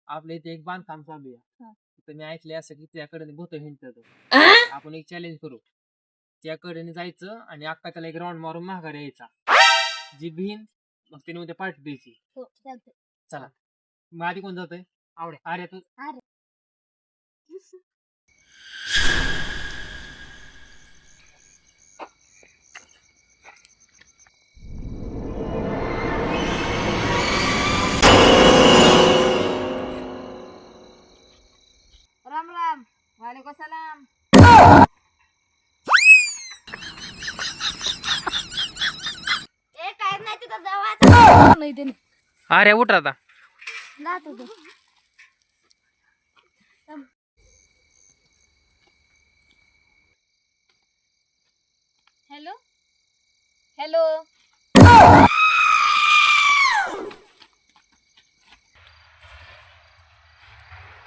आपल्या इथे एक बांधकाम चालू आहे. हा. तर मी ऐकले असं की त्याकडे भूत हिंडतात. आपण एक चॅलेंज करू. त्याकडे जायचं आणि अक्काला एक राऊंड मारून माघार यायचा. जी भिन मग त्याने उद्या पार्टी द्यायची. हो चालतंय. चला मग आधी कोण जातोय? आवडे अरे तू अरे राम राम वालेकुम सलाम. ए काय नाही तिथं जवळ नाही ते अरे उठ आता. जात होतो. हॅलो हॅलो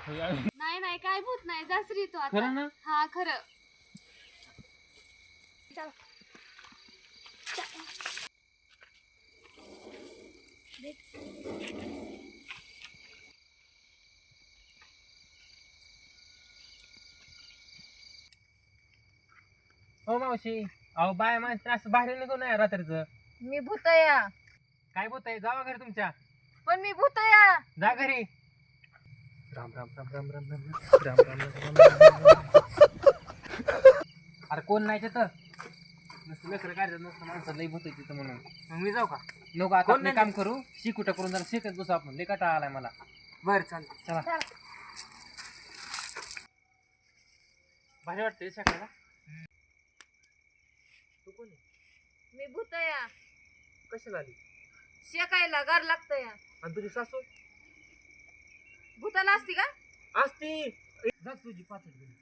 नाही नाही काय भूत नाही दसरी तो आता. खरं ना? हा खरं. चल. हो मावशी. अहो बाय माणसं असं बाहेर निघू नये रात्रीचं. मी भूतया. काय बोलत आहे? जावा घरी तुमच्या. पण मी भूतया. जा घरी. राम राम राम राम राम राम राम राम राम राम राम. अरे कोण नाही तिथं? नुसतं लेकरं काढतात नुसतं माणसं लई भूत तिथं म्हणून. मग मी जाऊ का? नको आता आपण काम करू. शिकुटा करून जरा शिकत बसू आपण. लई काटा आलाय मला. बर चालतं चला. भारी वाटतंय सकाळला. तू कोण आहे? मी भूतया. कशी झाली? शेकायला गार लागतया. आणि तुझी सासू? भूताला असती का? असती. जा तुझी पाचट घेऊन.